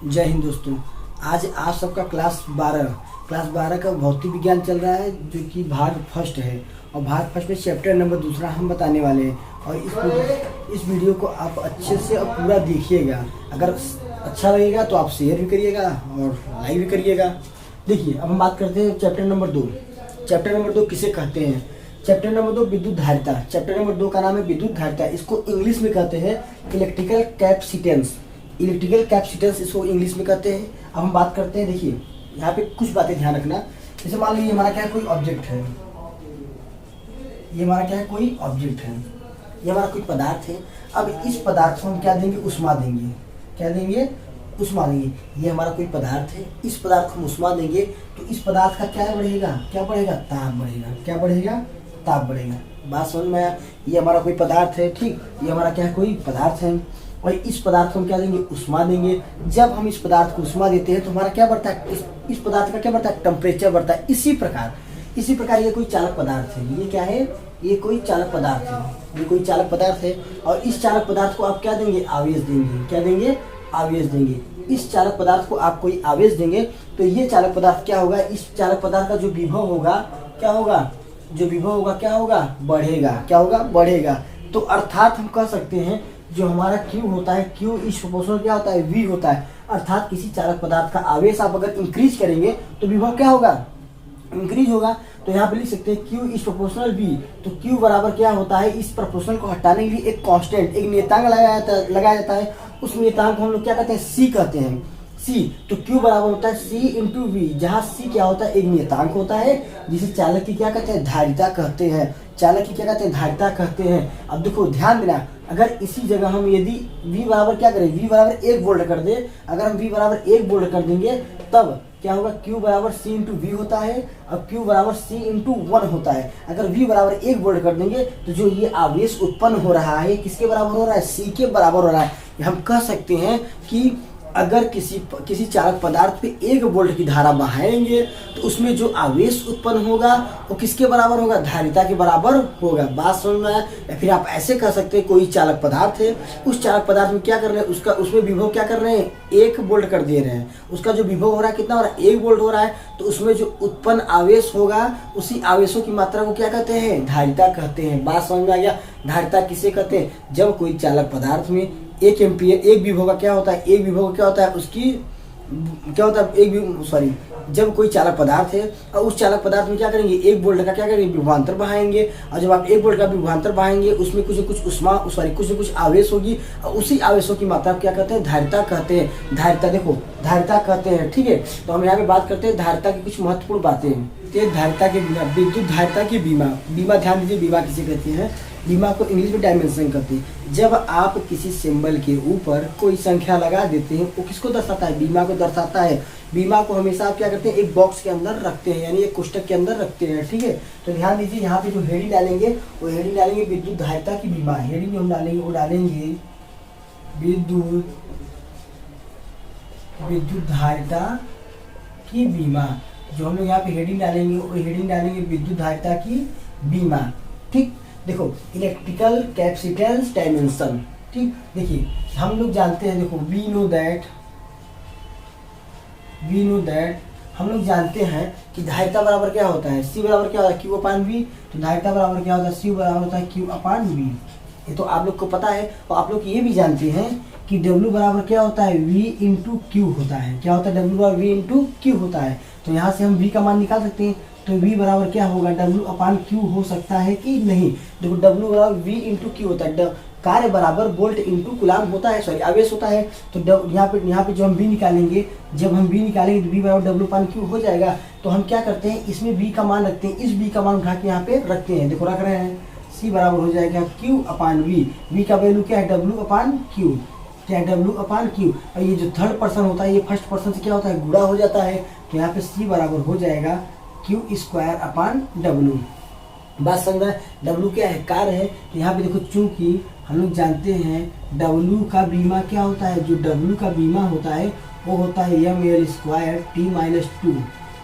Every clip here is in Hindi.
जय हिंद दोस्तों। आज आप सबका क्लास 12 का भौतिक विज्ञान चल रहा है, जो कि भाग फर्स्ट है। और भाग फर्स्ट में चैप्टर नंबर 2 हम बताने वाले हैं। और इस वीडियो को आप अच्छे से और पूरा देखिएगा। अगर अच्छा लगेगा तो आप शेयर भी करिएगा और लाइक भी करिएगा। देखिए, अब हम बात करते हैं चैप्टर नंबर 2। चैप्टर नंबर 2 किसे कहते हैं? चैप्टर नंबर 2 विद्युत धारिता। चैप्टर नंबर 2 का नाम है विद्युत धारिता। इसको इंग्लिश में कहते हैं इलेक्ट्रिकल कैपेसिटेंस। इलेक्ट्रिकल कैपेसिटेंस इसको इंग्लिश में कहते हैं। अब हम बात करते हैं। देखिए, यहाँ पे कुछ बातें ध्यान रखना। जैसे मान लीजिए हमारा क्या है, कोई ऑब्जेक्ट है। ये हमारा क्या है, कोई ऑब्जेक्ट है। ये हमारा कोई पदार्थ है। अब इस पदार्थ को हम क्या देंगे, उष्मा देंगे। क्या देंगे? उष्मा देंगे। ये हमारा कोई पदार्थ है। इस पदार्थ को हम उष्मा देंगे तो इस पदार्थ का क्या बढ़ेगा? क्या बढ़ेगा? ताप बढ़ेगा। क्या बढ़ेगा? ताप बढ़ेगा। बात समझ में आया? ये हमारा कोई पदार्थ है, ठीक। ये हमारा क्या है, कोई पदार्थ है। और इस पदार्थ को हम क्या देंगे, उष्मा देंगे। जब हम इस पदार्थ को उष्मा देते हैं तो हमारा क्या बढ़ता है, इस पदार्थ का क्या बढ़ता है, टेम्परेचर बढ़ता है। इसी प्रकार ये कोई चालक पदार्थ है। ये क्या है? ये कोई चालक पदार्थ है। ये कोई चालक पदार्थ है। और इस चालक पदार्थ को आप क्या देंगे, आवेश देंगे। क्या देंगे? आवेश देंगे। इस चालक पदार्थ को आप कोई आवेश देंगे तो ये चालक पदार्थ क्या होगा, इस चालक पदार्थ का जो विभव होगा क्या होगा, जो विभव होगा क्या होगा, बढ़ेगा। क्या होगा? बढ़ेगा। तो अर्थात हम कह सकते हैं जो हमारा Q होता है, Q इस प्रोपोर्शनल क्या होता है, V होता है। अर्थात किसी चालक पदार्थ का आवेश आप अगर इंक्रीज करेंगे तो विभव क्या होगा, इंक्रीज होगा। तो यहाँ पे लिख सकते हैं Q इस प्रोपोर्शनल V। तो Q बराबर क्या होता है, इस प्रोपोर्शनल को हटाने के लिए एक कांस्टेंट, एक नियतांक लगाया जाता है। उस नियतांक को हम लोग क्या कहते हैं, C कहते हैं। C तो Q बराबर होता है C इंटू V, जहाँ C क्या होता है, एक नियतांक होता है जिसे चालक की क्या कहते हैं, धारिता कहते हैं। चालक की क्या कहते हैं, धारिता कहते हैं। अब देखो ध्यान देना, अगर इसी जगह हम यदि V बराबर क्या करें, V बराबर 1 वोल्ट कर दे। अगर हम V बराबर 1 वोल्ट कर देंगे तब क्या होगा, Q बराबर C इंटू V होता है। अब Q बराबर C इंटू 1 होता है। अगर V बराबर 1 वोल्ट कर देंगे तो जो ये आवेश उत्पन्न हो रहा है किसके बराबर हो रहा है, C के बराबर हो रहा है। हम कह सकते हैं कि अगर किसी चालक पदार्थ पे 1 वोल्ट की धारा बहाएंगे तो उसमें जो आवेश उत्पन्न होगा वो किसके बराबर होगा, धारिता के बराबर होगा। बात समझ में आया? या फिर आप ऐसे कह सकते हैं कोई चालक पदार्थ है, उस चालक पदार्थ में क्या कर रहे हैं, उसमें विभव क्या कर रहे हैं, 1 वोल्ट कर दे रहे हैं। उसका जो विभव हो रहा है कितना हो रहा है, 1 वोल्ट हो रहा है। तो उसमें जो उत्पन्न आवेश होगा उसी आवेशों की मात्रा को क्या कहते हैं, धारिता कहते हैं। बात समझ में आ गया? धारिता किसे कहते हैं, जब कोई चालक पदार्थ में 1 एम्पीयर, एक विभव का क्या होता है, एक विभव क्या होता है, उसकी क्या होता है, जब कोई चालक पदार्थ है और उस चालक पदार्थ में क्या करेंगे, 1 वोल्ट का क्या करेंगे, विभवांतर बहाएंगे। और जब आप 1 वोल्ट का विभवांतर बहाएंगे उसमें कुछ न कुछ आवेश होगी और उसी आवेशों की मात्रा क्या कहते हैं, धारिता कहते हैं। धारिता, देखो धारिता कहते हैं, ठीक है। तो हम यहाँ पे बात करते हैं धारिता की कुछ महत्वपूर्ण बातें। तेज धारिता के बिना, विद्युत धारिता की बीमा ध्यान दीजिए, बीमा किसे कहते हैं, बीमा को इंग्लिश में डायमेंशन कहते हैं। जब आप किसी सिंबल के ऊपर कोई संख्या लगा देते हैं वो किसको दर्शाता है, बीमा को दर्शाता है। बीमा को हमेशा आप क्या करते हैं, एक बॉक्स के अंदर रखते हैं, यानी एक कोष्टक के अंदर रखते हैं, ठीक है। तो ध्यान दीजिए, यहाँ पे जो हेडिंग डालेंगे वो हेडिंग डालेंगे विद्युत धारिता की बीमा। हेडिंग जो हम डालेंगे वो डालेंगे विद्युत धारिता की बीमा। जो हम लोग यहाँ पे हेडिंग डालेंगे वो हेडिंग डालेंगे विद्युत धारिता की बीमा, ठीक। देखो, इलेक्ट्रिकल कैपेसिटेंस डायमेंशन, ठीक। देखिए, हम लोग जानते हैं, देखो वी नो दैट हम लोग जानते हैं कि धारिता बराबर क्या होता है, C बराबर क्या होता है, Q अपान V। तो धारिता बराबर क्या होता है, C बराबर होता है Q अपान V। ये तो आप लोग को पता है। और आप लोग ये भी जानते हैं कि W बराबर क्या होता है, V इंटू Q होता है। क्या होता है, W बराबर V इंटू Q होता है। तो यहाँ से हम V का मान निकाल सकते हैं। तो V बराबर क्या होगा, W अपान Q हो सकता है कि नहीं। देखो, W बराबर V इंटू Q होता है। कार्य बराबर वोल्ट इंटू कुलाम होता है, सॉरी आवेश होता है। तो यहाँ पे जो हम V निकालेंगे, जब हम V निकालेंगे तो V बराबर W अपान Q हो जाएगा। तो हम क्या करते हैं, इसमें V का मान रखते हैं, इस V का मान उठा के यहाँ पे रखते हैं। देखो रख रहे हैं, C बराबर हो जाएगा Q अपान V। V का वैल्यू क्या है, W अपान Q। क्या है, W अपान Q। और ये जो थर्ड पर्सन होता है ये फर्स्ट पर्सन से क्या होता है, गुणा हो जाता है। तो यहाँ पे C बराबर हो जाएगा Q स्क्वायर अपान W। बात समझ में? W क्या है, कार्य है। तो यहाँ पे देखो, चूंकि हम लोग जानते हैं W का बीमा क्या होता है, जो W का बीमा होता है वो होता है ml स्क्वायर t-2,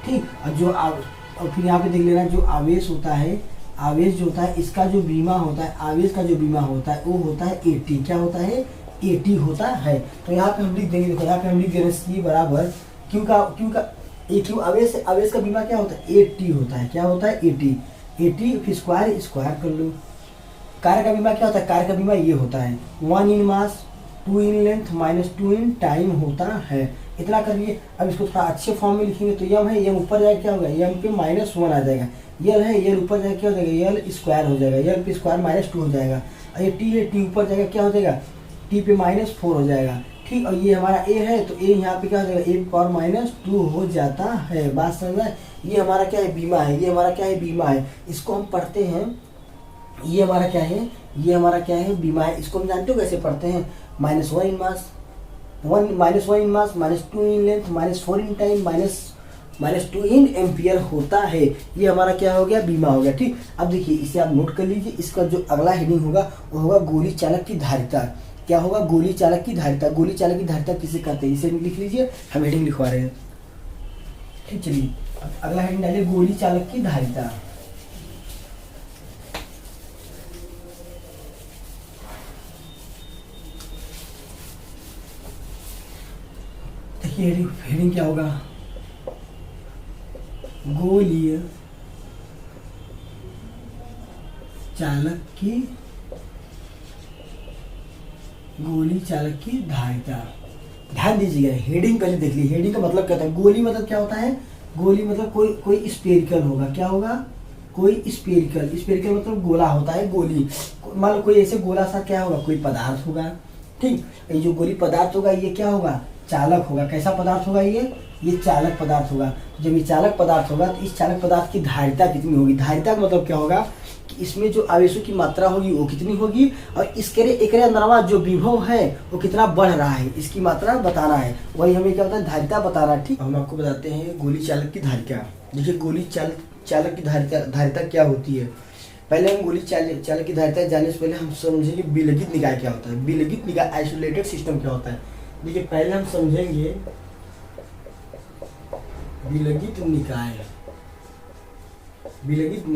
ठीक। और फिर यहाँ पे देख लेना, जो आवेश होता है, आवेश जो होता है इसका जो बीमा होता है, आवेश का जो बीमा होता है वो होता है 80। क्या होता है, AT होता है। तो यहाँ पे हम लिख देंगे, देखो यहाँ पे हम लिख दे रहे हैं C बराबर Q का AQ आवेश का बीमा क्या होता है, AT होता है। क्या होता है, AT फिर स्क्वायर कर लो। कार्य का बीमा क्या होता है, कार्य का बीमा ये होता है 1 इन मास 2 in length minus 2 in time होता है। इतना कर लिए। अब इसको थोड़ा अच्छे फॉर्म में लिखेंगे तो यम है, यम ऊपर जाएगा क्या होगा, यम पे -1 आ जाएगा। यल है, यल ऊपर जाएगा क्या हो जाएगा, यल स्क्वायर हो जाएगा, यल पे स्क्वायर -2 हो जाएगा। और ये टी है, टी ऊपर जाएगा क्या हो जाएगा, टी पे -4 हो जाएगा। ठीक, और ये हमारा ए है तो ए यहाँ पे क्या हो जाएगा, ए पावर -2 हो जाता है। बात समझ में? ये हमारा क्या है, बीमा है। ये हमारा क्या है, बीमा है। इसको हम पढ़ते हैं, ये हमारा क्या है, ये हमारा क्या है, बीमा है। इसको हम जानते हो कैसे पढ़ते हैं, -1 इन मास -2 in length -4 in time -2 in ampere होता है। ये हमारा क्या हो गया, बीमा हो गया। ठीक, अब देखिए इसे आप नोट कर लीजिए। इसका जो अगला हेडिंग होगा वो होगा गोली चालक की धारिता। क्या होगा, गोली चालक की धारिता। गोली चालक की धारिता किसे कहते हैं, इसे लिख लीजिए, हम हेडिंग लिखवा रहे हैं। ठीक, चलिए अगला हेडिंग डालिए, गोली चालक की धारिता। देखिए हेडिंग क्या होगा, गोलीय चालक की धारिता। ध्यान दीजिएगा, हेडिंग पहले देख लीजिए। हेडिंग का मतलब क्या होता है, गोली मतलब क्या होता है, गोली मतलब कोई स्पेरिकल होगा। क्या होगा, कोई स्पेरिकल मतलब गोला होता है। गोली मान लो कोई ऐसे गोला सा क्या होगा, कोई पदार्थ होगा। ठीक, ये जो गोली पदार्थ होगा ये क्या होगा, चालक होगा। कैसा पदार्थ होगा, ये चालक पदार्थ होगा। जब ये चालक पदार्थ होगा तो इस चालक पदार्थ की धारिता कितनी होगी। धारिता का मतलब क्या होगा कि इसमें जो आवेशों की मात्रा होगी वो कितनी होगी, और इसके अंदरवा जो विभव है वो कितना बढ़ रहा है, इसकी मात्रा बताना है। वही हमें क्या होता है, धारिता बताना है। ठीक, हम आपको बताते हैं गोली चालक की धारिता। देखिए गोली चालक की धारिता क्या होती है। पहले हम गोली चालक की धारिता जानने से पहले हम समझेंगे विलगित निकाय क्या होता है। विलगित निकाय आइसोलेटेड सिस्टम क्या होता है। देखिए पहले हम समझेंगे विलगित निकाय। विलगित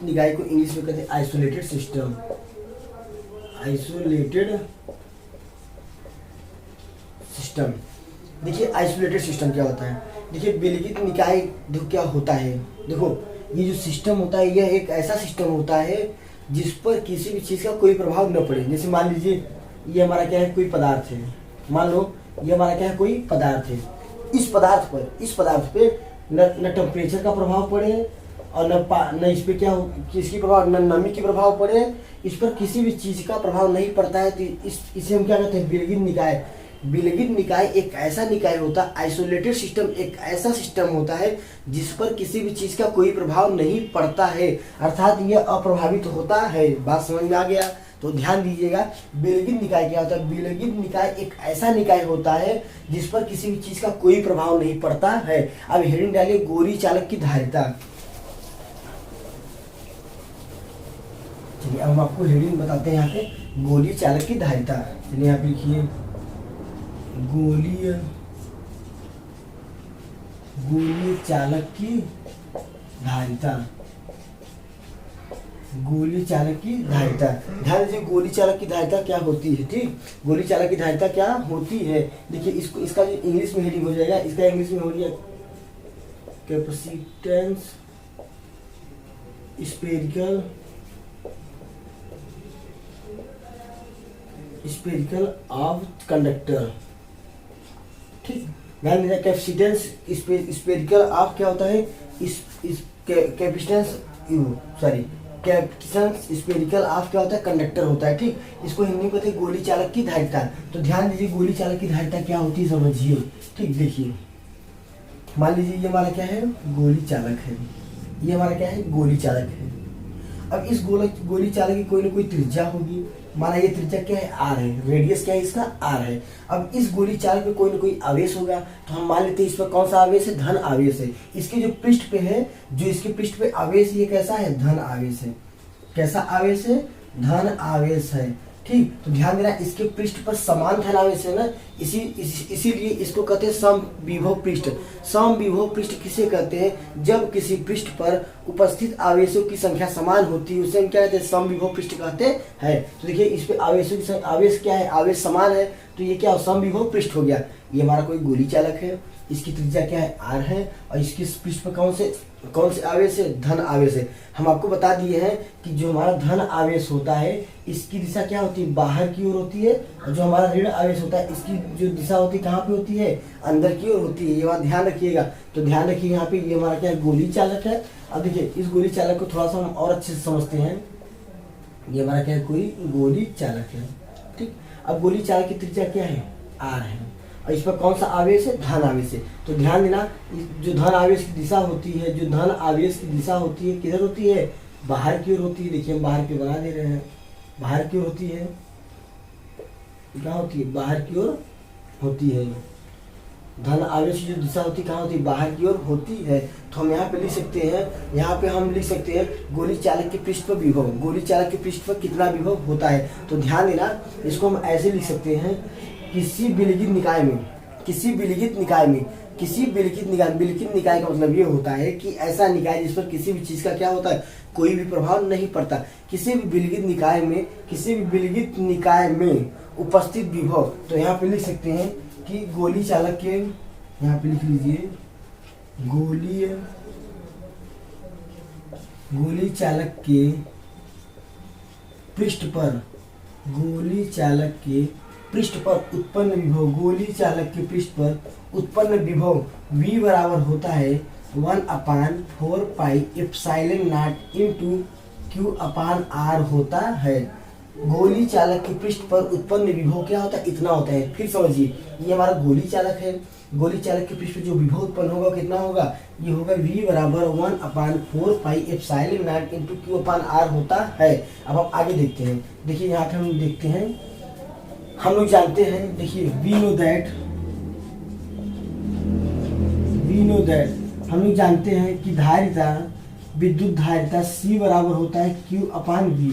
निकाय को इंग्लिश में कहते हैं आइसोलेटेड सिस्टम। देखिए आइसोलेटेड सिस्टम क्या होता है। देखिए विलगित निकाय देखो क्या होता है। देखो ये जो सिस्टम होता है यह एक ऐसा सिस्टम होता है जिस पर किसी भी चीज़ का कोई प्रभाव न पड़े। जैसे मान लीजिए ये हमारा क्या है, कोई पदार्थ है। मान लो ये हमारा क्या है, कोई पदार्थ है। इस पदार्थ पे न टेम्परेचर का प्रभाव पड़े और न इस पे क्या किसकी प्रभाव, न नमी की प्रभाव पड़े। इस पर किसी भी चीज़ का प्रभाव नहीं पड़ता है तो इसे हम क्या कहते हैं, विलगित निकाय। विलगित निकाय एक ऐसा निकाय होता है, आइसोलेटेड सिस्टम एक ऐसा सिस्टम होता है जिस पर किसी भी चीज़ का कोई प्रभाव नहीं पड़ता है, अर्थात यह अप्रभावित होता है। बात समझ में आ गया? तो ध्यान दीजिएगा, विलगित निकाय क्या होता है। विलगित निकाय एक ऐसा निकाय होता है जिस पर किसी भी चीज़ का कोई प्रभाव नहीं पड़ता है। अब हेडिंग डालिए, गोली चालक की धारिता। चलिए अब हम आपको हेडिंग बताते हैं यहाँ पे, गोली चालक की धारिता। चलिए यहाँ पे लिखिए, गोली चालक की धारिता। गोली चालक की धारिता, ध्यान दीजिए गोली चालक की धारिता क्या होती है। ठीक, गोली चालक की धारिता क्या होती है। देखिए इसका जो इंग्लिश में हेडिंग हो जाएगा, इसका इंग्लिश में हो गया कैपेसिटेंस स्पेरिकल ऑफ कंडक्टर। ठीक, ध्यान दीजिए कैपेसिटेंस स्पेरिकल ऑफ क्या होता है, कैपेसिटेंस स्पेरिकल ऑफ क्या होता है, कंडक्टर होता है। ठीक, इसको हिंदी में कहते हैं गोली चालक की धारिता। तो ध्यान दीजिए गोली चालक की धारिता क्या होती है समझिए। ठीक, देखिए मान लीजिए ये हमारा क्या है, गोली चालक है। ये हमारा क्या है, गोली चालक है। अब इस गोली चालक की कोई ना कोई त्रिज्या होगी। माना ये त्रिज्या क्या है, आर है, रेडियस क्या है इसका, आर है। अब इस गोली चालक में कोई ना कोई आवेश होगा, तो हम मान लेते हैं इस पर कौन सा आवेश है, धन आवेश है। इसके जो पृष्ठ पे है, जो इसके पृष्ठ पे आवेश ये कैसा है, धन आवेश है। कैसा आवेश है, धन आवेश है। ठीक। तो ध्यान देना, इसके पृष्ठ पर समान धनावेश है ना, इसीलिए इसको कहते हैं समविभव पृष्ठ। समविभव पृष्ठ किसे कहते हैं? जब किसी पृष्ठ पर उपस्थित आवेशों की संख्या समान होती है, उसे हम क्या कहते हैं? समविभव पृष्ठ कहते हैं। तो देखिए इस पे आवेशों की आवेश क्या है? आवेश समान है, तो ये क्या समविभव पृष्ठ हो गया। ये हमारा कोई गोली चालक है, इसकी त्रिज्या क्या है? r है, और इसकी पृष्ठ पर कौन से आवेश है? धन आवेश है। हम आपको बता दिए हैं कि जो हमारा धन आवेश होता है इसकी दिशा क्या होती है? बाहर की ओर होती है, और जो हमारा ऋण आवेश होता है इसकी जो दिशा होती है कहाँ पे होती है? अंदर की ओर होती है। ये बात ध्यान रखिएगा। तो ध्यान रखिए यहाँ पे ये हमारा क्या है? गोली चालक है। अब देखिए इस गोली चालक को थोड़ा सा हम और अच्छे से समझते हैं। ये हमारा क्या है? कोई गोली चालक है, ठीक। अब गोली चालक की त्रिज्या क्या है? r है, और इस पर कौन सा आवेश है? धन आवेश है। तो ध्यान देना, जो धन आवेश की दिशा होती है, जो धन आवेश की दिशा होती है किधर होती है? बाहर की ओर होती है। देखिए हम बाहर की ओर बना दे रहे हैं, बाहर की ओर होती है। क्या होती है? बाहर की ओर होती है। धन आवेश की जो दिशा होती है कहाँ होती है? बाहर की ओर होती है। तो हम यहाँ पे लिख सकते हैं, यहाँ पे हम लिख सकते हैं गोली चालक के पृष्ठ पर विभव। गोली चालक के पृष्ठ पर कितना विभव होता है? तो ध्यान देना, इसको हम ऐसे लिख सकते हैं, किसी विलिखित निकाय में, विलिखित निकाय का मतलब ये होता है कि ऐसा निकाय जिस पर किसी भी चीज का क्या होता है? कोई भी प्रभाव नहीं पड़ता। किसी भी विलिखित निकाय में उपस्थित विभव। तो यहाँ पे लिख सकते हैं कि गोली चालक के, यहाँ पे लिख लीजिए गोली चालक के पृष्ठ पर, उत्पन्न विभव, गोली चालक के पृष्ठ पर उत्पन्न विभव v बराबर होता है 1/4 pi epsilon not into q upon r होता है। गोली चालक के पृष्ठ पर उत्पन्न विभव क्या होता है? इतना होता है। फिर समझिए, ये हमारा गोली चालक है। गोली चालक के पृष्ठ पर जो विभव उत्पन्न होगा कितना होगा? ये होगा v बराबर 1/4 pi epsilon not into q upon r होता है। अब हम आगे देखते हैं। देखिए यहाँ पे हम देखते हैं, हम लोग जानते हैं, देखिए वी नो दैट हम लोग जानते हैं कि धारिता, विद्युत धारिता C बराबर होता है Q अपान V,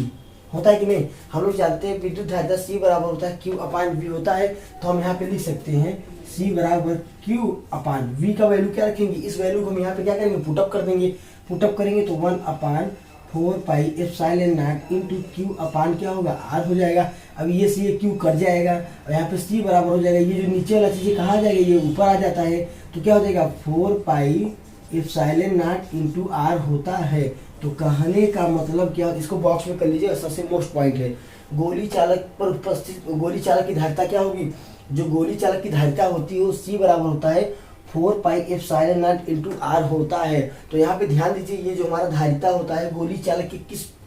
होता है कि नहीं? हम लोग जानते हैं विद्युत धारिता C बराबर होता है Q अपान V होता है। तो हम यहाँ पे लिख सकते हैं C बराबर Q अपान V का वैल्यू क्या रखेंगे? इस वैल्यू को हम यहाँ पे क्या करेंगे? पुटअप कर देंगे। पुटअप करेंगे तो 1/4 pi epsilon not into Q अपान क्या होगा? R हो जाएगा। अब ये से ये Q कट जाएगा, और यहाँ पे C बराबर हो जाएगा, ये जो नीचे वाला चीज़ कहाँ आ जाएगा? ये ऊपर आ जाता है। तो क्या हो जाएगा? 4 pi epsilon not into R होता है। तो कहने का मतलब क्या? इसको बॉक्स में कर लीजिए, सबसे मोस्ट पॉइंट है। गोली चालक पर उपस्थित गोली चालक की धारिता क्या होगी? जो गोली चालक की धारिता होती है वो C बराबर होता है 4 pi epsilon not into R होता है। तो यहाँ पे ध्यान दीजिए, ये जो हमारा धारिता होता है गोली चालक की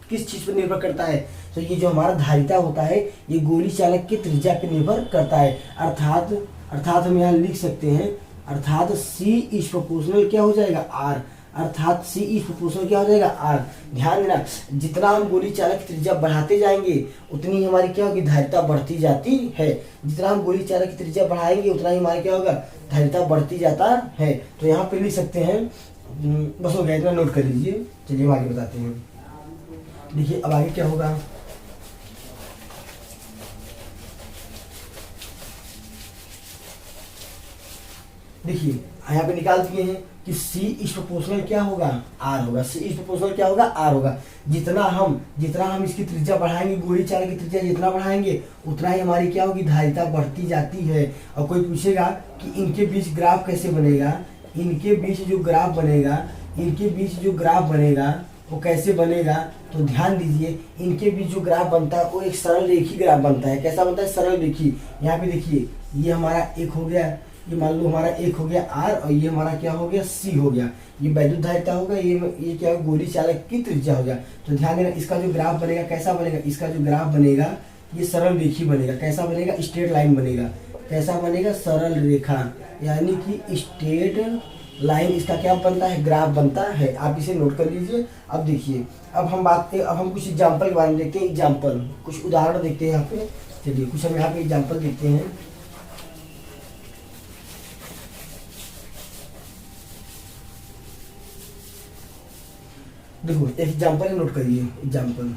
किस चीज पर निर्भर करता है? तो ये जो हमारा धारिता होता है ये गोली चालक की त्रिज्या पर निर्भर करता है। अर्थात हम यहाँ लिख सकते हैं, अर्थात C इज प्रोपोर्शनल क्या हो जाएगा? R। अर्थात C इज प्रोपोर्शनल क्या हो जाएगा? R। ध्यान देना, जितना हम गोली चालक की त्रिज्या बढ़ाते जाएंगे उतनी हमारी क्या होगी? धारिता बढ़ती जाती है। जितना हम गोली चालक की त्रिज्या बढ़ाएंगे उतना ही हमारी क्या होगा? धारिता बढ़ती जाता है। तो यहाँ पे लिख सकते हैं, बस हो गया, इतना नोट कर लीजिए। चलिए हम आगे बताते हैं। देखिए अब आगे क्या होगा? देखिए यहाँ पे निकाल दिए हैं कि C इज प्रोपोर्शनल क्या होगा? R होगा। C इज प्रोपोर्शनल क्या होगा? R होगा। जितना हम इसकी त्रिज्या बढ़ाएंगे, गोली चालक की त्रिज्या जितना बढ़ाएंगे उतना ही हमारी क्या होगी? धारिता बढ़ती जाती है। और कोई पूछेगा कि इनके बीच ग्राफ कैसे बनेगा? इनके बीच जो ग्राफ बनेगा वो कैसे बनेगा? तो ध्यान दीजिए, इनके बीच जो ग्राफ बनता है वो एक सरल रेखी ग्राफ बनता है। कैसा बनता है? सरल रेखी। यहाँ पे देखिए, ये हमारा एक हो गया, ये मान लो हमारा एक हो गया R, और ये हमारा क्या हो गया? C हो गया। ये वैद्युत धारिता होगा, ये क्या है? गोली चालक की त्रिज्या हो गया। तो ध्यान देना, इसका जो ग्राफ बनेगा कैसा बनेगा? इसका जो ग्राफ बनेगा ये सरल रेखी बनेगा। कैसा बनेगा? स्ट्रेट लाइन बनेगा। कैसा बनेगा? सरल रेखा, यानी कि स्ट्रेट लाइन इसका क्या बनता है? ग्राफ बनता है। आप इसे नोट कर लीजिए। अब देखिए, अब हम कुछ एग्जाम्पल के बारे में देखते हैं। एग्जाम्पल, कुछ उदाहरण देखते हैं यहाँ पे। चलिए कुछ हम यहाँ पे एग्जाम्पल देखते हैं। देखो एक एग्जाम्पल नोट करिए। एग्जाम्पल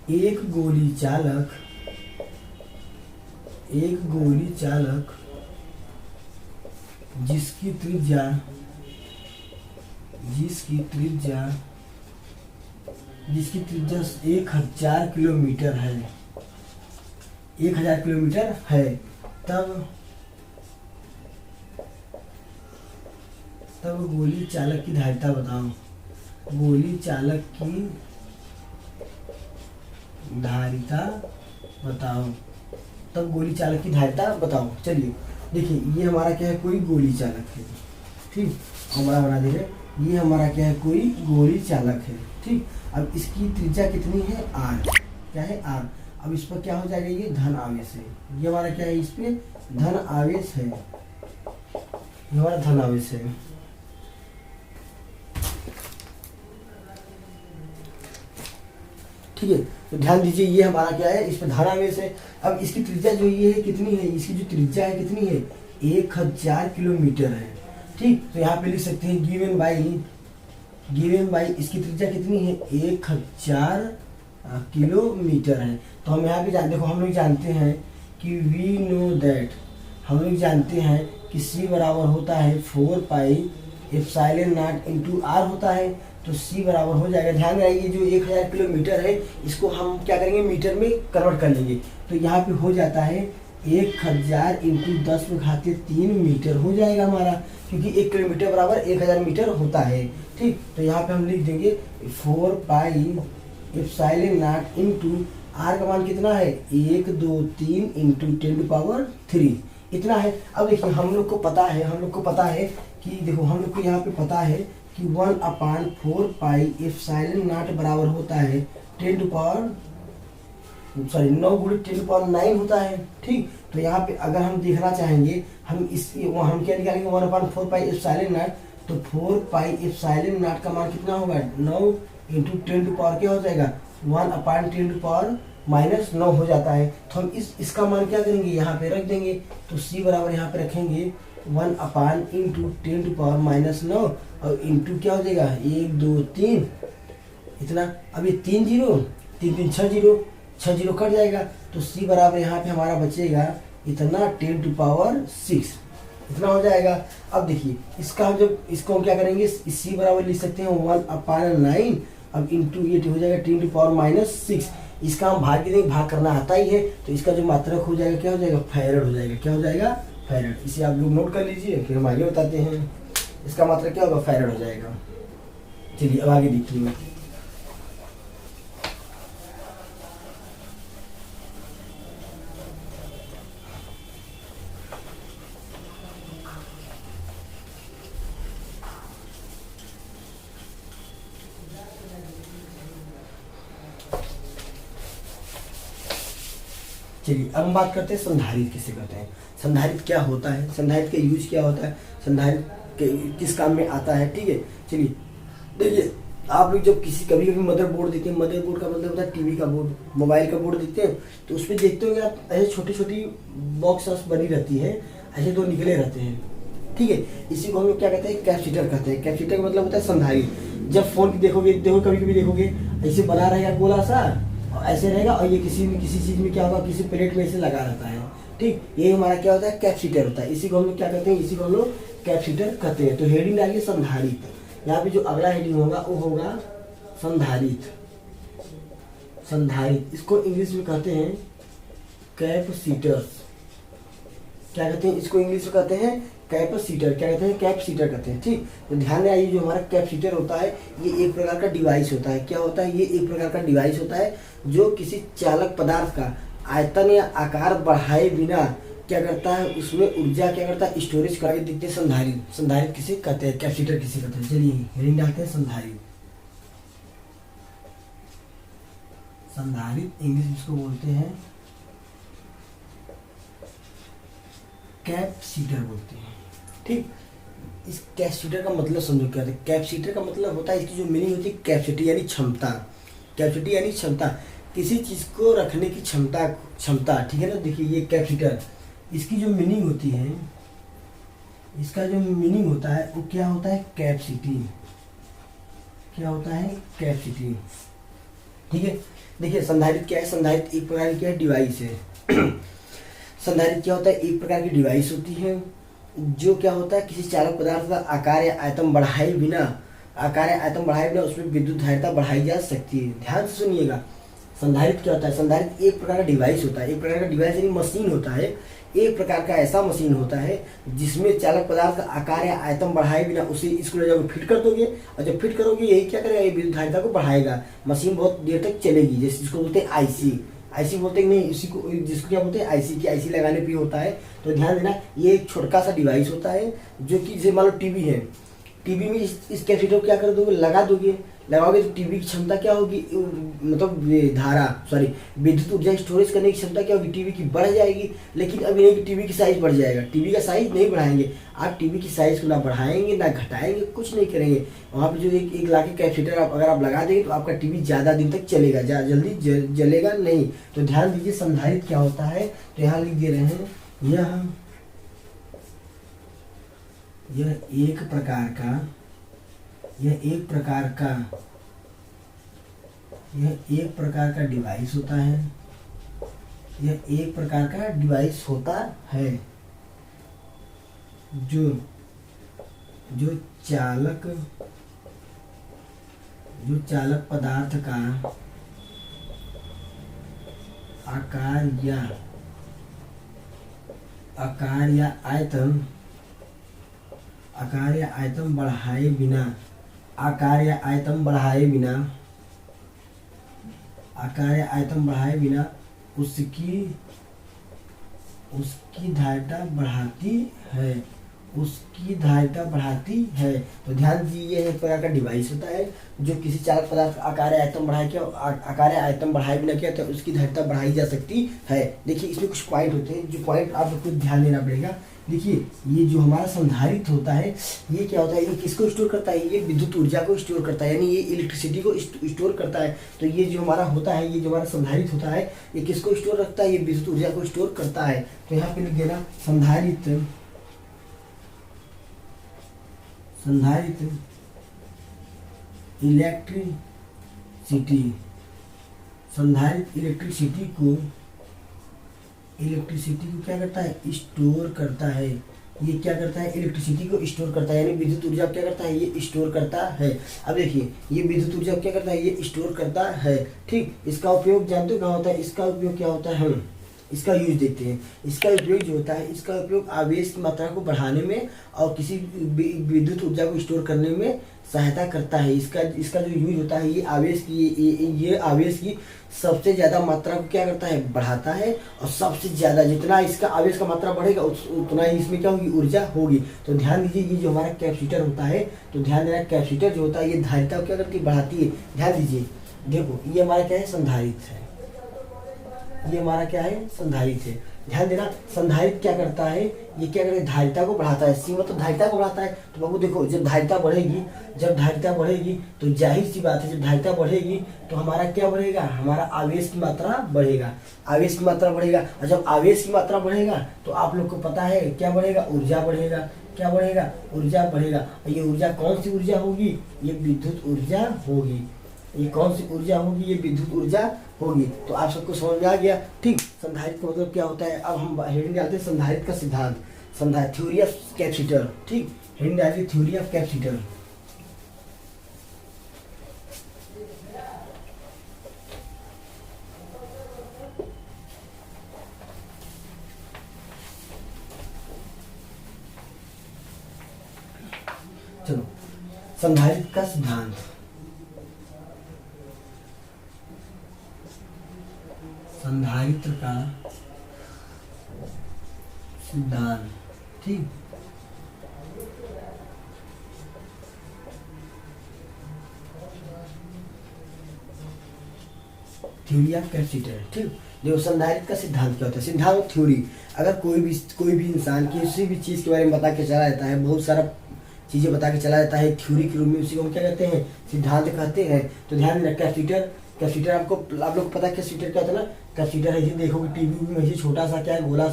एक गोली चालक जिसकी त्रिज्या 1000 किलोमीटर है, 1000 किलोमीटर है, तब गोली चालक की धारिता बताओ। गोली चालक की धारिता बताओ, तब गोली चालक की धारिता बताओ। चलिए देखिए, ये हमारा क्या है, कोई गोली चालक है, ठीक, हमारा बना दे रहे, ये हमारा क्या है, कोई गोली चालक है, ठीक। अब इसकी त्रिज्या कितनी है, r, क्या है, r। अब इस पर क्या हो जाएगा, ये धन आवेश है, ये हमारा क्या है, इस पे धन आवेश है, ये हमारा धन आवेश है। ठीक है, तो ध्यान दीजिए, ये हमारा क्या है, इस पे धन आवेश है। अब इसकी त्रिज्या जो ये है कितनी है, इसकी जो त्रिज्या है कितनी है, 1000 किलोमीटर है, ठीक। तो यहाँ पे लिख सकते हैं गिवन बाई इसकी त्रिज्या कितनी है, 1000 किलोमीटर है। तो हम यहाँ पे देखो, हम लोग जानते हैं कि वी नो दैट, हम लोग जानते हैं कि c बराबर होता है 4 pi epsilon not into r होता है, तो c बराबर हो जाएगा। ध्यान रखिए, जो 1000 किलोमीटर है इसको हम क्या करेंगे, मीटर में कन्वर्ट कर लेंगे, तो यहाँ पे हो जाता है 1000 इंटू 10⁻³ मीटर हो जाएगा हमारा, क्योंकि 1 किलोमीटर बराबर 1000 मीटर होता है, ठीक। तो यहाँ पे हम लिख देंगे 4 pi epsilon not into r का मान कितना है, 1 2 3 इंटू 10⁻³ इतना है। अब देखिए, हम लोग को पता है कि देखो, हम लोग को यहाँ पे पता है कि 1/4 पाई एप्सिलॉन नॉट बराबर होता है 9 गुणे 10⁻9 होता है, ठीक। तो यहाँ पे अगर हम देखना चाहेंगे, हम क्या निकालेंगे, 1/4 पाई एप्सिलॉन नॉट, तो 4 पाई एप्सिलॉन नॉट का मान कितना होगा, 9 इंटू 10⁻, क्या हो जाएगा, 1/10⁻⁻9 हो जाता है। तो हम इसका मान क्या करेंगे, यहाँ पे रख देंगे, तो c बराबर यहाँ पे रखेंगे 1/10⁻9 और इंटू क्या हो जाएगा, 1 2 3 इतना। अब ये 3 0 3 3 6 0 6 0 कट जाएगा, तो c बराबर यहाँ पे हमारा बचेगा इतना 10⁻6 इतना हो जाएगा। अब देखिए, इसका हम जब इसको हम क्या करेंगे, c बराबर लिख सकते हैं 1/9, अब इंटू ये हो जाएगा 10⁻6। इसका हम भाग देंगे, भाग करना आता ही है, तो इसका जो मात्रक हो जाएगा, क्या हो जाएगा, फैरड हो जाएगा, क्या हो जाएगा, फैरड। इसे आप लोग नोट कर लीजिए, फिर हम आगे बताते हैं। इसका मात्रक क्या होगा, फैरड हो जाएगा। चलिए अब आगे देखिए, चलिए अब हम बात करते हैं संधारित्र किसे कहते हैं, संधारित्र क्या होता है, संधारित्र का यूज क्या होता है, संधारित्र किस काम में आता है, ठीक है। चलिए देखिए, आप लोग जब कभी मदरबोर्ड देते हैं, मदरबोर्ड का मतलब होता है टीवी का बोर्ड, मोबाइल का बोर्ड देते हैं, तो उसमें देखते होंगे आप, ऐसे छोटी छोटी बॉक्स बनी रहती है, ऐसे 2 निकले रहते हैं, ठीक है। इसी को हम लोग क्या कहते हैं, कैपेसिटर कहते हैं। कैपेसिटर का मतलब होता है संधारित्र। जब फोन की देखोगे कभी देखोगे ऐसे बना रहेगा गोला सा, ऐसे रहेगा, और ये किसी चीज में क्या होगा, किसी प्लेट में ऐसे लगा रहता है, ठीक। ये हमारा क्या होता है, कैपेसिटर होता है। इसी को हम लोग क्या कहते हैं, इसी को हम लोग कैपेसिटर कहते हैं। तो हेडिंग डालिए संधारित्र, यहाँ पे जो अगला हेडिंग होगा वो होगा संधारित्र। इसको इंग्लिश में कहते हैं कैपेसिटर्स। क्या कहते हैं इसको, इंग्लिश में कहते हैं कैपेसिटर। क्या कहते हैं, कैपेसिटर कहते हैं, ठीक। तो ध्यान में आइए, जो हमारा कैपेसिटर होता है ये एक प्रकार का डिवाइस होता है। क्या होता है, ये एक प्रकार का डिवाइस होता है जो किसी चालक पदार्थ का आयतन या आकार बढ़ाए बिना क्या करता है, उसमें ऊर्जा क्या करता है, स्टोरेज करके देखते हैं। संधारित्र किसे कहते हैं, कैपेसिटर किसे कहते हैं। चलिए हेडिंग डालते हैं संधारित्र इंग्लिश इसको बोलते हैं कैपेसिटर बोलते हैं, ठीक। इस कैपेसिटर का मतलब समझो क्या है। कैपेसिटर का मतलब होता है, इसकी जो मीनिंग होती है कैपेसिटी यानी क्षमता। कैपेसिटी यानी क्षमता, किसी चीज को रखने की क्षमता, ठीक है ना। देखिए ये कैपेसिटर, इसकी जो मीनिंग होती है, इसका जो मीनिंग होता है वो क्या होता है, कैपेसिटी। क्या होता है, कैपेसिटी। ठीक है। देखिए संधारित्र क्या है, संधारित्र एक प्रकार की क्या है, डिवाइस है। संधारित्र क्या होता है, एक प्रकार की डिवाइस होती है जो क्या होता है, किसी चालक पदार्थ का आकार या आयतन बढ़ाए बिना उसमें विद्युत धारिता बढ़ाई जा सकती है। ध्यान से सुनिएगा, संधारित्र क्या होता है, संधारित्र एक प्रकार का डिवाइस होता है, एक प्रकार का डिवाइस यानी मशीन होता है, एक प्रकार का ऐसा मशीन होता है जिसमें चालक पदार्थ का आकार या आयतन बढ़ाए बिना उसे इसको ले जाकर फिट कर दोगे, और जब फिट करोगे यही क्या करेगा, ये विद्युत धारिता को बढ़ाएगा। मशीन बहुत देर तक चलेगी, जैसे जिसको बोलते हैं आईसी बोलते हैं, नहीं इसी को, जिसको क्या बोलते हैं आईसी लगाने पे होता है। तो ध्यान देना, ये एक छोटा सा डिवाइस होता है जो कि जैसे मान लो टीवी है, टीवी में इस कैपेसिटर को क्या कर दोगे, लगाओगे तो टीवी की क्षमता क्या होगी, मतलब विद्युत ऊर्जा स्टोरेज करने की क्षमता क्या होगी, टीवी की बढ़ जाएगी। लेकिन अब ये कि टीवी की साइज बढ़ जाएगा, टीवी का साइज नहीं बढ़ाएंगे आप, टीवी की साइज को ना बढ़ाएंगे ना घटाएंगे, कुछ नहीं करेंगे। वहाँ पे जो एक लाख के कैपेसिटर अगर आप लगा देंगे तो आपका टीवी ज़्यादा दिन तक चलेगा, जल्दी जलेगा नहीं। तो ध्यान दीजिए संधारित्र क्या होता है, तो यहाँ लिख दे रहे हैं, यह एक प्रकार का डिवाइस होता है, यह एक प्रकार का डिवाइस होता है जो चालक पदार्थ का आकार या आयतन बढ़ाए बिना उसकी धारिता बढ़ाती है। तो ध्यान दीजिए, यह एक प्रकार का डिवाइस होता है जो किसी चालक पदार्थ का आकार या आयतन बढ़ाए बिना क्या होता है, उसकी धारिता बढ़ाई जा सकती है। देखिए इसमें कुछ पॉइंट होते हैं, जो पॉइंट आपको कुछ ध्यान देना पड़ेगा। देखिए ये जो हमारा संधारित्र होता है, ये क्या होता है, ये किसको स्टोर करता है, ये विद्युत ऊर्जा को स्टोर करता है, यानी ये इलेक्ट्रिसिटी को स्टोर करता है। तो ये जो हमारा होता है, ये जो हमारा संधारित्र होता है, ये किसको स्टोर रखता है, ये विद्युत ऊर्जा को स्टोर करता है। तो यहाँ पे लिख देना संधारित्र इलेक्ट्रिसिटी को क्या करता है, स्टोर करता है। ये क्या करता है, इलेक्ट्रिसिटी को स्टोर करता है, यानी विद्युत ऊर्जा क्या करता है, ये स्टोर करता है। अब देखिए ये विद्युत ऊर्जा क्या करता है, ये स्टोर करता है। ठीक, इसका उपयोग जानते हो कहाँ होता है, इसका उपयोग क्या होता है, हम इसका यूज देखते हैं। इसका उपयोग जो होता है, इसका उपयोग आवेश की मात्रा को बढ़ाने में और किसी विद्युत ऊर्जा को स्टोर करने में सहायता करता है। इसका जो यूज होता है, ये आवेश की सबसे ज़्यादा मात्रा को क्या करता है, बढ़ाता है। और सबसे ज़्यादा जितना इसका आवेश का मात्रा बढ़ेगा उतना ही इसमें क्या होगी, ऊर्जा होगी। तो ध्यान दीजिए, ये जो हमारा कैपेसिटर होता है, तो ध्यान देना कैपेसिटर जो होता है, ये धारिता को क्या करती है, बढ़ाती है। ध्यान दीजिए, देखो ये हमारा क्या है, संधारित्र है, ये हमारा क्या है, संधारित्र है। ध्यान देना, संधारित्र क्या करता है, ये क्या करता है, धारिता को बढ़ाता है। सी मतलब धारिता को बढ़ाता है। तो बाबू देखो, जब धारिता बढ़ेगी तो जाहिर सी बात है, जब धारिता बढ़ेगी तो हमारा क्या बढ़ेगा, हमारा आवेश की मात्रा बढ़ेगा। और जब आवेश की मात्रा बढ़ेगा तो आप लोग को पता है क्या बढ़ेगा, ऊर्जा बढ़ेगा। क्या बढ़ेगा, ऊर्जा बढ़ेगा। और ये ऊर्जा कौन सी ऊर्जा होगी, ये विद्युत ऊर्जा होगी। ये कौन सी ऊर्जा होगी, ये विद्युत ऊर्जा होगी। तो आप सबको समझ में आ गया। ठीक, संधारित्र का मतलब क्या होता है। अब हम हेडिंग डालते हैं संधारित्र का सिद्धांत, थ्योरी ऑफ कैपेसिटर। ठीक, हेडिंग डालते हैं थ्योरी ऑफ कैपेसिटर। चलो, संधारित्र का सिद्धांत। संधारित्र का सिद्धांत। ठीक, थ्योरी ऑफ कैपेसिटर। ठीक, देखो संधारित्र का सिद्धांत क्या होता है। सिद्धांत और थ्योरी, अगर कोई भी इंसान किसी भी चीज़ के बारे में बता के चला जाता है, बहुत सारा चीज़ें बता के चला जाता है थ्योरी के रूप में, उसी को हम क्या कहते हैं, सिद्धांत कहते हैं। तो ध्यान देना, कैपेसिटर आप लोग को पता है कैपेसिटर क्या होता है ना। कैपेसिटर ऐसे देखोगे टीवी में, ऐसे छोटा सा क्या है, गोला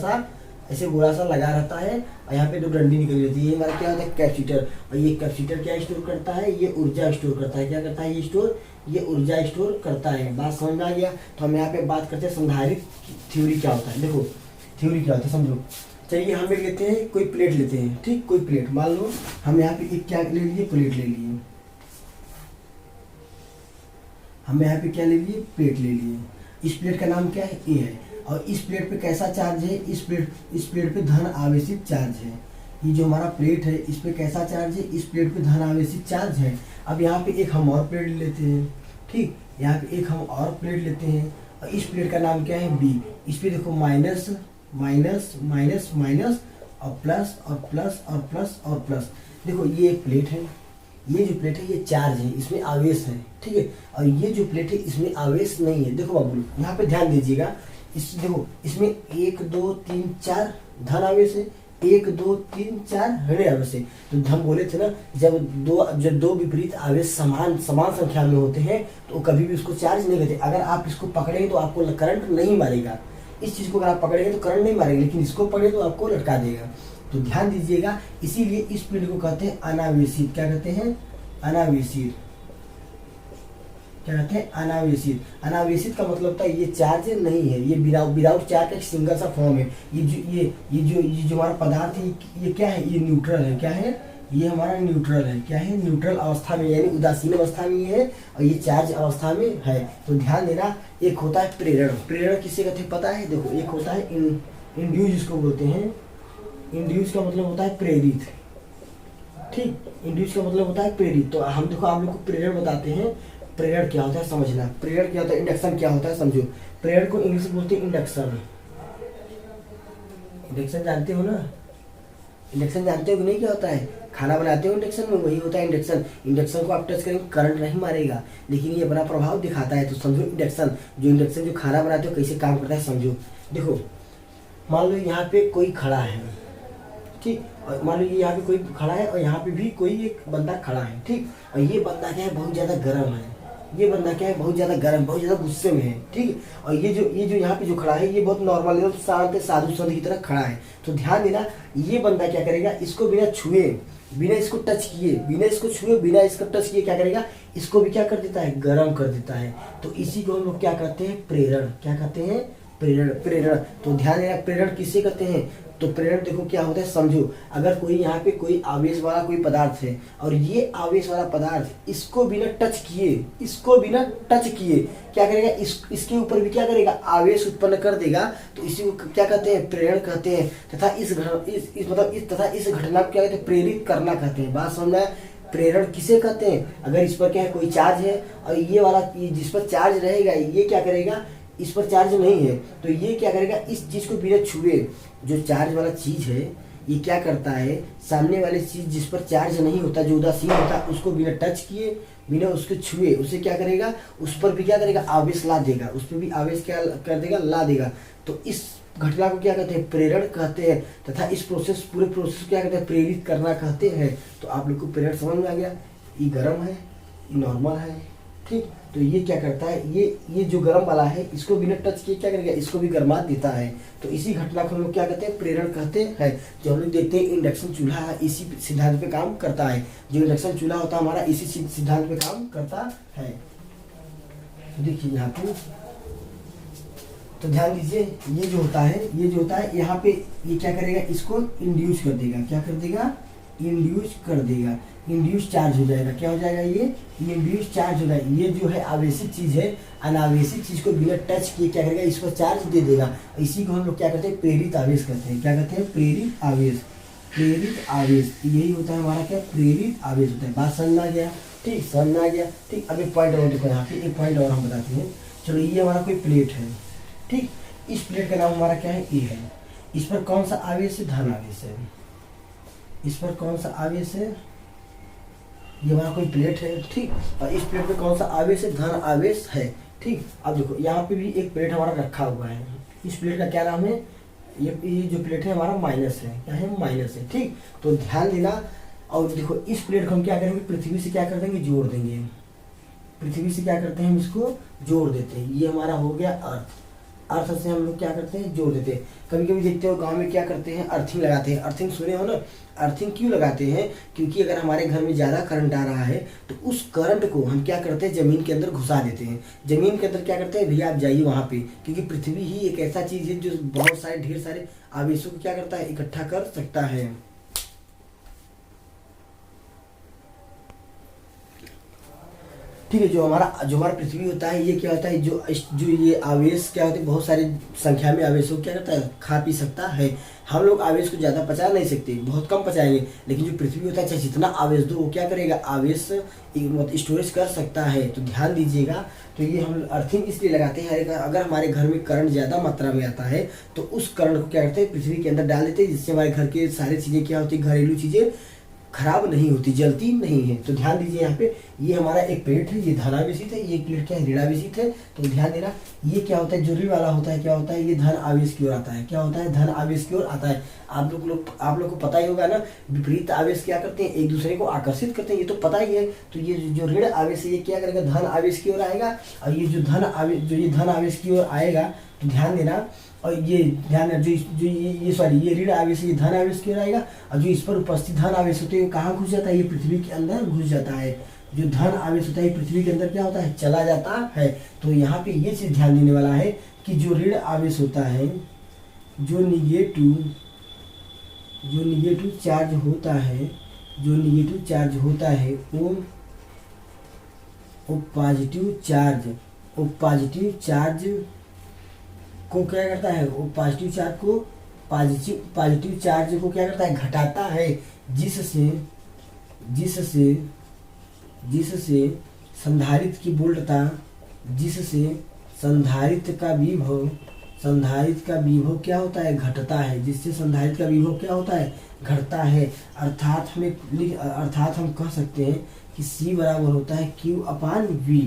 सा लगा रहता है और यहाँ पे दो डंडी निकली रहती है। ये हमारा क्या होता है, कैपेसिटर। और ये कैपेसिटर क्या स्टोर करता है, ये ऊर्जा स्टोर करता है। क्या करता है, ये स्टोर ये ऊर्जा स्टोर करता है। बात समझ में आ गया। तो हम यहाँ पे बात करते हैं संधारित्र थ्योरी क्या होता है। देखो थ्योरी क्या होता है समझो। चलिए हम लेते हैं कोई प्लेट लेते हैं, ठीक, कोई प्लेट मान लो हम यहाँ पे एक क्या ले लिए, प्लेट ले लिए। हम यहाँ पे क्या ले लिए, प्लेट ले लिए। इस प्लेट का नाम क्या है, ए है। और इस प्लेट पे कैसा चार्ज है, इस प्लेट पे धन आवेशित चार्ज है। ये जो हमारा प्लेट है इस पे कैसा चार्ज है, इस प्लेट पे धन आवेशित चार्ज है। अब यहाँ पे एक हम और प्लेट लेते हैं, ठीक, यहाँ पे एक हम और प्लेट लेते हैं और इस प्लेट का नाम क्या है, बी। इस पे देखो माइनस माइनस माइनस माइनस और प्लस और प्लस और प्लस और प्लस। देखो ये एक प्लेट है, ये जो प्लेट है ये चार्ज है, इसमें आवेश है, ठीक है। और ये जो प्लेट है इसमें आवेश नहीं है। देखो बाबू यहाँ पे ध्यान दीजिएगा, इस देखो इसमें 1 2 3 4 धन आवेश है, 1 2 3 4 ऋण आवेश है। तो हम बोले थे ना जब दो विपरीत आवेश समान संख्या में होते हैं तो कभी भी उसको चार्ज नहीं करते। अगर आप इसको पकड़ेंगे तो आपको करंट नहीं मारेगा, इस चीज को अगर आप पकड़ेंगे तो करंट नहीं मारेगा, लेकिन इसको पकड़े तो आपको लटका देगा। तो ध्यान दीजिएगा, इसीलिए इस प्लेट को कहते हैं अनावेशित। क्या कहते हैं, अनावेशित। क्या कहते हैं, अनावेशित। अनावेशित का मतलब होता है ये चार्ज नहीं है, ये विदाउट चार्ज का एक सिंगल सा फॉर्म है। ये जो हमारा पदार्थ है ये क्या है, ये न्यूट्रल है। क्या है, ये हमारा न्यूट्रल है। क्या है, न्यूट्रल अवस्था में, यानी उदासीन अवस्था में ये है और ये चार्ज अवस्था में है। तो ध्यान देना, एक होता है प्रेरण। प्रेरण किसे कहते हैं पता है, देखो एक होता है इंड्यूस, जिसको बोलते हैं इंड्यूस का मतलब होता है प्रेरित, ठीक, इंड्यूस का मतलब होता है प्रेरित। तो हम देखो आप लोग को प्रेरण बताते हैं। प्रेरण क्या होता है समझना, प्रेरण क्या होता है, इंडक्शन क्या होता है समझो। प्रेरण को इंग्लिश में बोलते हैं इंडक्शन। इंडक्शन जानते हो ना, इंडक्शन जानते हो कि नहीं, क्या होता है, खाना बनाते हो इंडक्शन में, वही होता है इंडक्शन। इंडक्शन को आप टच करेंगे करंट नहीं मारेगा, लेकिन ये अपना प्रभाव दिखाता है। तो समझो इंडक्शन, जो खाना बनाते हो कैसे काम करता है समझो। देखो मान लो यहाँ पे कोई खड़ा है, ठीक, और मान लो यहाँ पे कोई खड़ा है और यहाँ पे भी कोई एक बंदा खड़ा है, ठीक, और ये बंदा क्या है, बहुत ज्यादा गर्म है। ये बंदा क्या है, बहुत ज्यादा गर्म, बहुत ज्यादा गुस्से में है, ठीक। और ये जो यहाँ पे जो खड़ा है ये बहुत नॉर्मल एकदम शांत साधु संत की तरह खड़ा है। तो ध्यान देना, ये बंदा क्या करेगा, इसको बिना छुए, बिना इसको टच किए, बिना इसको छुए, बिना इसको टच किए क्या करेगा, इसको भी क्या कर देता है, गर्म कर देता है। तो इसी को हम लोग क्या कहते हैं, प्रेरण। क्या कहते हैं, प्रेरण। प्रेरण। तो ध्यान देना, प्रेरण किसे कहते हैं, तो प्रेरण देखो क्या होता है समझो। अगर कोई यहाँ पे कोई आवेश वाला कोई पदार्थ है और ये आवेश वाला पदार्थ इसको बिना टच किए, क्या करेगा, इसके ऊपर भी क्या करेगा, आवेश उत्पन्न कर देगा। तो इसी को क्या कहते हैं, प्रेरण कहते हैं। तथा इस घटना को क्या कहते हैं, प्रेरित करना कहते हैं। बात समझना है, प्रेरण किसे कहते हैं, अगर इस पर क्या है, कोई चार्ज है और ये वाला जिस पर चार्ज रहेगा ये क्या करेगा, इस पर चार्ज नहीं है, तो ये क्या करेगा, इस चीज को बिना छुए, जो चार्ज वाला चीज है ये क्या करता है, सामने वाले चीज जिस पर चार्ज नहीं होता, जो उदासीन होता है, उसको बिना टच किए, बिना उसको छुए, उसे क्या करेगा, उस पर भी क्या करेगा, आवेश ला देगा, उस पर भी आवेश क्या कर देगा, ला देगा। तो इस घटना को क्या कहते हैं, प्रेरण कहते हैं। तथा इस पूरे प्रोसेस को क्या कहते हैं, प्रेरित करना कहते हैं। तो आप लोग को प्रेरण समझ में आ गया, ये गर्म है, ये नॉर्मल है, ठीक। तो ये क्या करता है, ये जो गर्म वाला है इसको बिना टच किए क्या करेगा, इसको भी गर्मा देता है। तो इसी घटना को हम लोग क्या कहते हैं, प्रेरण कहते हैं। जो हम लोग देखते हैं इंडक्शन चूल्हा इसी सिद्धांत पे काम करता है। जो इंडक्शन चूल्हा होता है हमारा इसी सिद्धांत पे काम करता है। तो देखिए यहाँ पे, तो ध्यान दीजिए, ये जो होता है यहाँ पे ये क्या करेगा, इसको इंड्यूस कर देगा। क्या कर देगा, इंड्यूस कर देगा। इंड्यूस चार्ज हो जाएगा। क्या हो जाएगा, ये इंड्यूस चार्ज हो जाएगा। ये जो है आवेशित चीज है, अनावेशित चीज को बिना टच किए क्या करेगा, इस पर चार्ज दे देगा। इसी को हम लोग क्या कहते हैं, प्रेरित आवेश कहते हैं। क्या कहते हैं, प्रेरित आवेश। प्रेरित आवेश यही होता है हमारा, क्या प्रेरित आवेश होता है। बात समझ में आ गया, ठीक, समझ में आ गया, ठीक। अब एक पॉइंट और देखो, यहाँ पे एक पॉइंट और हम बताते हैं। चलो ये हमारा कोई प्लेट है, ठीक, इस प्लेट का नाम हमारा क्या है, ए है। इस पर कौन सा आवेश है, धन आवेश है। इस पर कौन सा आवेश है, ये हमारा कोई प्लेट है, ठीक, और इस प्लेट पे कौन सा आवेश है, धन आवेश है, ठीक। अब देखो यहाँ पे भी एक प्लेट हमारा रखा हुआ है। इस प्लेट का क्या नाम है, ये जो प्लेट है हमारा माइनस है। क्या है, माइनस है, ठीक। तो ध्यान देना, और देखो इस प्लेट को हम क्या करेंगे, पृथ्वी से क्या कर देंगे, जोड़ देंगे। पृथ्वी से क्या करते हैं, हम इसको जोड़ देते हैं। ये हमारा हो गया अर्थ। अर्थ से हम लोग क्या करते हैं, जोड़ देते हैं। कभी कभी देखते हो गांव में क्या करते हैं, अर्थिंग लगाते हैं। अर्थिंग सुने हो ना, अर्थिंग क्यों लगाते हैं, क्योंकि अगर हमारे घर में ज़्यादा करंट आ रहा है तो उस करंट को हम क्या करते हैं, ज़मीन के अंदर घुसा देते हैं। ज़मीन के अंदर क्या करते हैं, भैया आप जाइए वहाँ पे, क्योंकि पृथ्वी ही एक ऐसा चीज़ है जो बहुत सारे ढेर सारे आवेशों को क्या करता है, इकट्ठा कर सकता है। ठीक है, जो हमारा पृथ्वी होता है, ये क्या होता है, जो ये आवेश क्या होते हैं, बहुत सारी संख्या में आवेशों को क्या करता है, खा पी सकता है। हम लोग आवेश को ज़्यादा पचा नहीं सकते, बहुत कम पचाएंगे, लेकिन जो पृथ्वी होता है चाहे जितना आवेश दो वो क्या करेगा, आवेश स्टोरेज कर सकता है। तो ध्यान दीजिएगा। तो ये हम अर्थिंग इसलिए लगाते हैं, अगर हमारे घर में करंट ज़्यादा मात्रा में आता है तो उस करंट को क्या करते हैं, पृथ्वी के अंदर डाल देते हैं, जिससे हमारे घर के सारी चीज़ें क्या होती है, घरेलू चीज़ें खराब नहीं होती, जलती नहीं है। तो ध्यान दीजिए यहाँ पे, ये हमारा एक प्लेट है, ये धनावेशित है, ये प्लेट क्या है, ऋणावेशित है। तो ध्यान देना, ये क्या होता है, जो ऋण वाला होता है क्या होता है, ये धन आवेश की ओर आता है। क्या होता है, धन आवेश की ओर आता है। आप लोग को पता ही होगा ना, विपरीत आवेश क्या करते हैं, एक दूसरे को आकर्षित करते हैं, ये तो पता ही है। तो ये जो ऋण आवेश है ये क्या करेगा, धन आवेश की ओर आएगा। और ये जो धन आवेश की ओर आएगा, तो ध्यान देना, और ये ध्यान, जो ये ऋण आवेश, ये धन आवेश की ओर आएगा। और जो इस पर उपस्थित धन आवेश होते हैं कहाँ घुस जाता है, ये पृथ्वी के अंदर घुस जाता है। जो धन आवेश होता है पृथ्वी के अंदर क्या होता है, चला जाता है। तो यहाँ पे ये चीज ध्यान देने वाला है कि जो ऋण आवेश होता है, जो निगेटिव चार्ज होता है, वो पॉजिटिव चार्ज को क्या करता है, वो पॉजिटिव चार्ज को क्या करता है, घटाता है, जिससे संधारित्र की वोल्टता, जिससे संधारित्र का विभव क्या होता है, घटता है। जिससे संधारित्र का विभव क्या होता है, घटता है। अर्थात हम कह सकते हैं कि C बराबर होता है Q अपान V।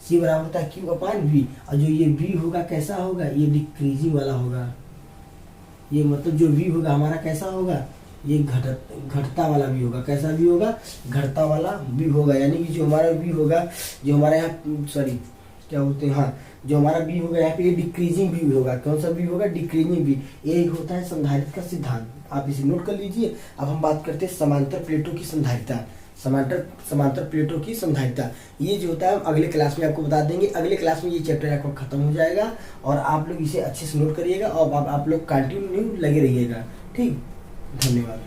C बराबर होता है Q अपान V। और जो ये V होगा कैसा होगा, ये डिक्रीजिंग वाला होगा। ये मतलब जो V होगा हमारा कैसा होगा, ये घटता वाला भी होगा। कैसा भी होगा, घटता वाला भी होगा। यानी कि जो हमारा भी होगा, जो हमारे यहाँ सॉरी क्या होते हैं, हाँ, जो हमारा बी होगा यहाँ पे ये डिक्रीजिंग भी होगा। कौन सा भी होगा, डिक्रीजिंग भी। ये होता है संधारित्र का सिद्धांत, आप इसे नोट कर लीजिए। अब हम बात करते हैं समांतर प्लेटों की संधारिता। समांतर प्लेटों की संधारिता, ये जो होता है हम अगले क्लास में आपको बता देंगे। अगले क्लास में ये चैप्टर आपको खत्म हो जाएगा और आप लोग इसे अच्छे से नोट करिएगा और आप लोग कंटिन्यू लगे रहिएगा। ठीक, धन्यवाद।